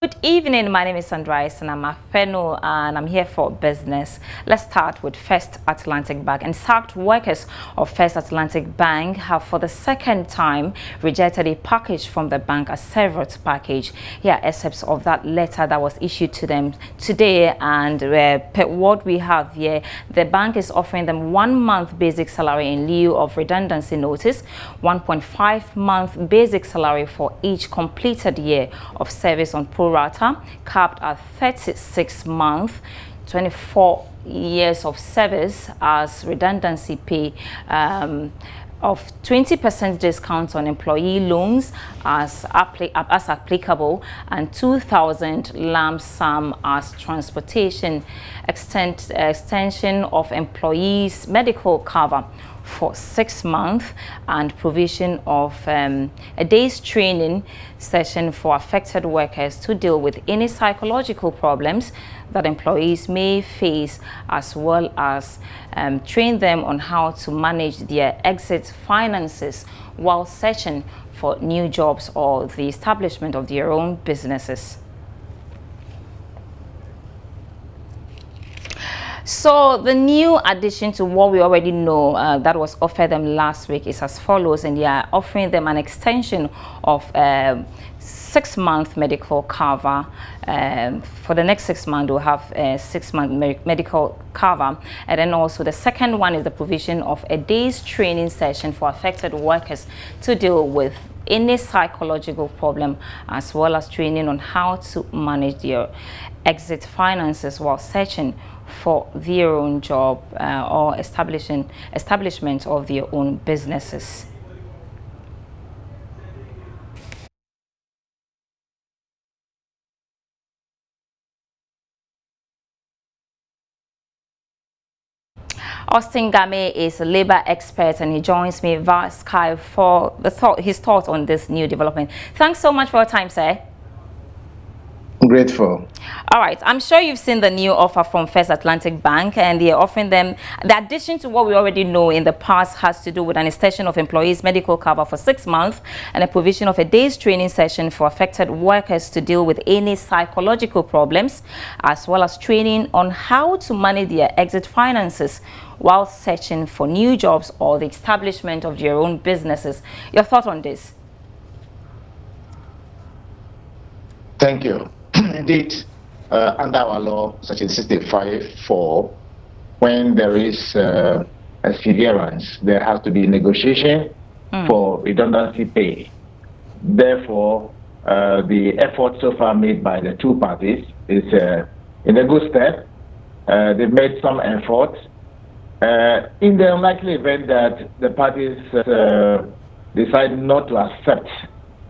Good evening, my name is Sandra and I'm a fellow and I'm here for business. Let's start with First Atlantic Bank. And sacked workers of First Atlantic Bank have for the second time rejected a package from the bank, a severance package. Here are excerpts of that letter that was issued to them today, and what we have here, the bank is offering them 1 month basic salary in lieu of redundancy notice, 1.5-month basic salary for each completed year of service on pro rata, capped at 36 months, 24 years of service as redundancy pay, of 20% discount on employee loans as applicable, and 2,000 lump sum as transportation, extension of employees' medical cover for 6 months, and provision of a day's training session for affected workers to deal with any psychological problems that employees may face, as well as train them on how to manage their exit finances while searching for new jobs or the establishment of their own businesses. So the new addition to what we already know that was offered them last week is as follows, and they are offering them an extension of 6-month medical cover. For the next 6 months, we'll have a 6-month medical cover. And then also the second one is the provision of a day's training session for affected workers to deal with any psychological problem, as well as training on how to manage their exit finances while searching for their own job or establishment of their own businesses. Austin Game is a labor expert, and he joins me via Skype for his thoughts on this new development. Thanks so much for your time, sir. I'm grateful. All right, I'm sure you've seen the new offer from First Atlantic Bank, and they're offering them, the addition to what we already know in the past has to do with an extension of employees' medical cover for 6 months and a provision of a day's training session for affected workers to deal with any psychological problems, as well as training on how to manage their exit finances while searching for new jobs or the establishment of their own businesses. Your thought on this? Thank you. Indeed, under our law, Section 65(4), when there is a severance, there has to be negotiation for redundancy pay. Therefore, the effort so far made by the two parties is in a good step. They've made some effort. In the unlikely event that the parties decide not to accept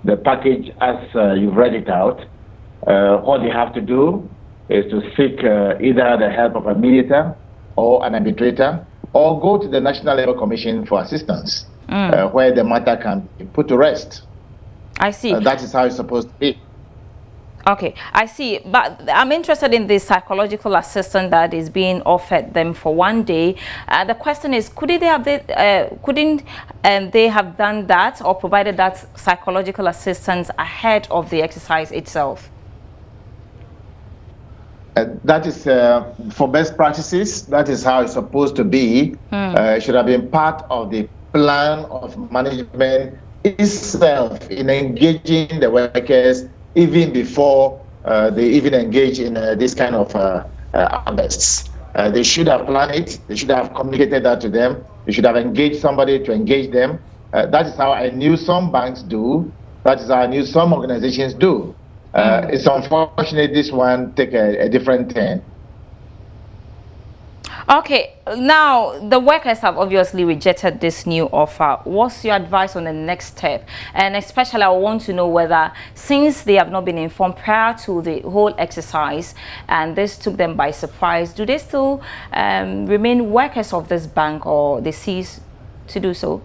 the package as you've read it out, what they have to do is to seek either the help of a mediator or an arbitrator, or go to the National Labour Commission for assistance, where the matter can be put to rest. I see. That is how it's supposed to be. Okay, I see. But I'm interested in the psychological assistance that is being offered them for 1 day. The question is, couldn't they have done that or provided that psychological assistance ahead of the exercise itself? That is for best practices. That is how it's supposed to be. It should have been part of the plan of management itself in engaging the workers even before they even engage in this kind of harvests. They should have planned it. They should have communicated that to them. They should have engaged somebody to engage them. That is how I knew some banks do. That is how I knew some organizations do. It's unfortunate this one take a different turn. Okay, now the workers have obviously rejected this new offer. What's your advice on the next step? And especially I want to know whether, since they have not been informed prior to the whole exercise and this took them by surprise, do they still remain workers of this bank, or they cease to do so?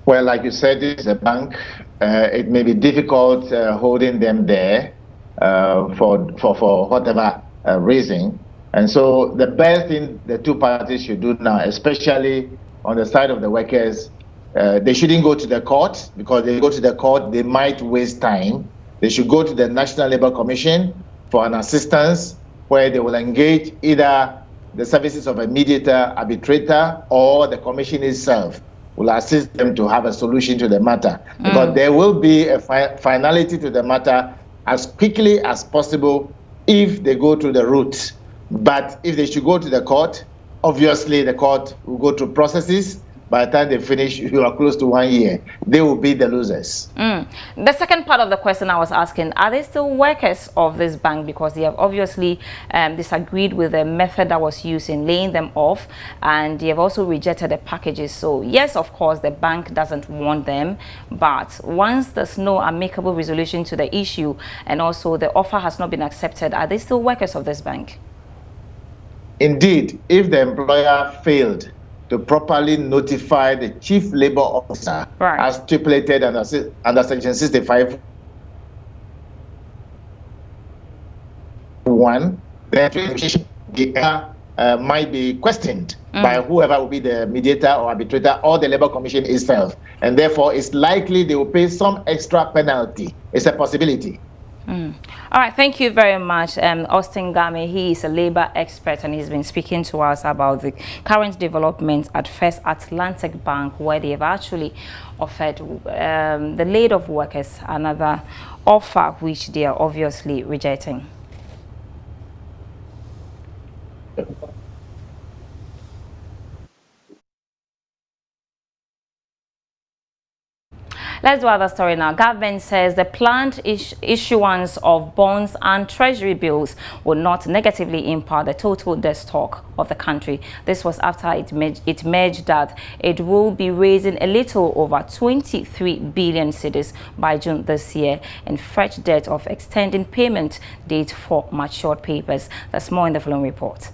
Well, like you said, it's a bank. It may be difficult holding them there for whatever reason. And so the best thing the two parties should do now, especially on the side of the workers, They shouldn't go to the court, because they go to the court, they might waste time. they should go to the National Labour Commission for an assistance where they will engage either the services of a mediator, arbitrator, or the commission itself will assist them to have a solution to the matter. Because there will be a finality to the matter as quickly as possible if they go to the route. But if they should go to the court, obviously the court will go through processes. By the time they finish, you are close to 1 year. They will be the losers. The second part of the question I was asking, are they still workers of this bank? Because they have obviously disagreed with the method that was used in laying them off, and they have also rejected the packages. So yes, of course, the bank doesn't want them, but once there's no amicable resolution to the issue and also the offer has not been accepted, are they still workers of this bank? Indeed, if the employer failed to properly notify the chief labor officer, as stipulated under Section 65(1), the might be questioned by whoever will be the mediator or arbitrator or the Labour Commission itself. And therefore, it's likely they will pay some extra penalty. It's a possibility. All right, thank you very much, Austin Game. He is a labor expert and he's been speaking to us about the current developments at First Atlantic Bank, where they have actually offered the laid-off workers another offer, which they are obviously rejecting. Let's do another story now. Government says the planned issuance of bonds and treasury bills will not negatively impact the total debt stock of the country. This was after it merged that it will be raising a little over 23 billion cedis by June this year, and fresh debt of extending payment date for matured papers. That's more in the following report.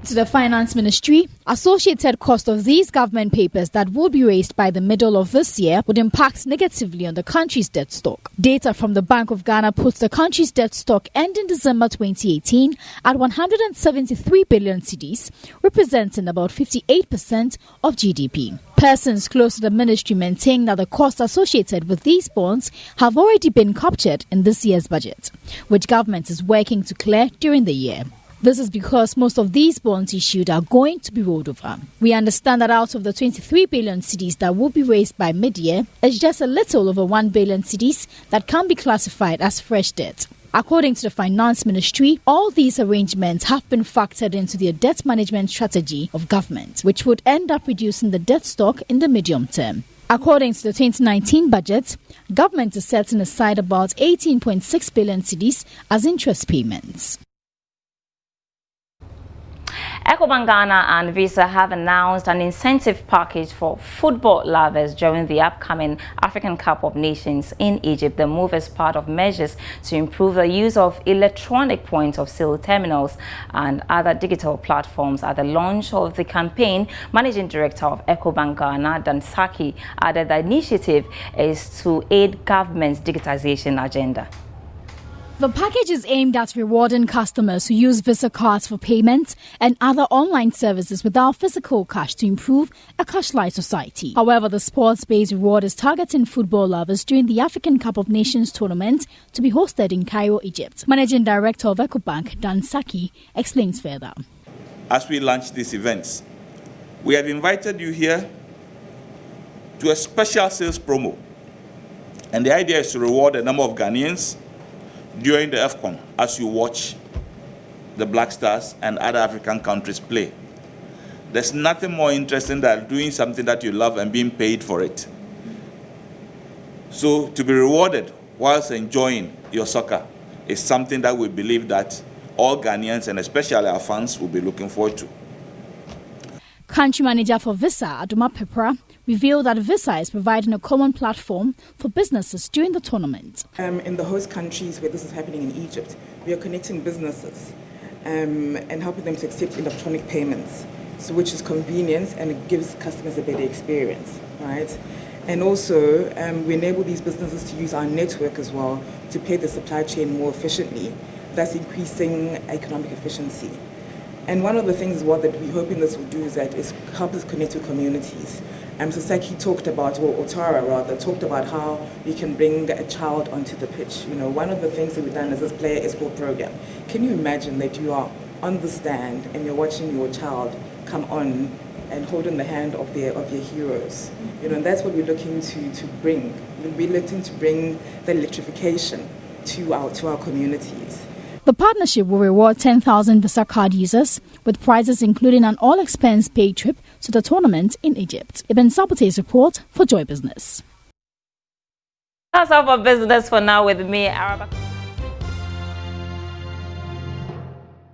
To the Finance Ministry, associated cost of these government papers that will be raised by the middle of this year would impact negatively on the country's debt stock. Data from the Bank of Ghana puts the country's debt stock ending December 2018 at 173 billion cedis, representing about 58% of GDP. Persons close to the ministry maintain that the costs associated with these bonds have already been captured in this year's budget, which government is working to clear during the year. This is because most of these bonds issued are going to be rolled over. We understand that out of the 23 billion cedis that will be raised by mid-year, it's just a little over 1 billion cedis that can be classified as fresh debt. According to the Finance Ministry, all these arrangements have been factored into the debt management strategy of government, which would end up reducing the debt stock in the medium term. According to the 2019 budget, government is setting aside about 18.6 billion cedis as interest payments. Ecobank Ghana and Visa have announced an incentive package for football lovers during the upcoming African Cup of Nations in Egypt. The move is part of measures to improve the use of electronic point of sale terminals and other digital platforms. At the launch of the campaign, Managing Director of Ecobank Ghana, Dan Saki, added the initiative is to aid government's digitization agenda. The package is aimed at rewarding customers who use Visa cards for payments and other online services without physical cash to improve a cash-light society. However, the sports-based reward is targeting football lovers during the African Cup of Nations tournament to be hosted in Cairo, Egypt. Managing Director of Ecobank, Dan Saki, explains further. As we launch these events, we have invited you here to a special sales promo. And the idea is to reward a number of Ghanaians during the AFCON as you watch the Black Stars and other African countries play. There's nothing more interesting than doing something that you love and being paid for it. So to be rewarded whilst enjoying your soccer is something that we believe that all Ghanaians and especially our fans will be looking forward to. Country manager for Visa, Aduma Pepra, revealed that Visa is providing a common platform for businesses during the tournament. In the host countries where this is happening in Egypt, we are connecting businesses and helping them to accept electronic payments, so which is convenience and it gives customers a better experience, right? And also, we enable these businesses to use our network as well to pay the supply chain more efficiently, thus increasing economic efficiency. And one of the things as well that we're hoping this will do is help us connect with communities. So Saki talked about, or Otara rather, talked about how you can bring a child onto the pitch. You know, one of the things that we've done is this player escort program. Can you imagine that you are on the stand and you're watching your child come on and holding the hand of their heroes? You know, and that's what we're looking to bring. We're looking to bring the electrification to our communities. The partnership will reward 10,000 Visa card users with prizes including an all-expense paid trip to the tournament in Egypt. Ibn Sabate's report for Joy Business. That's all for business for now with me, Araba.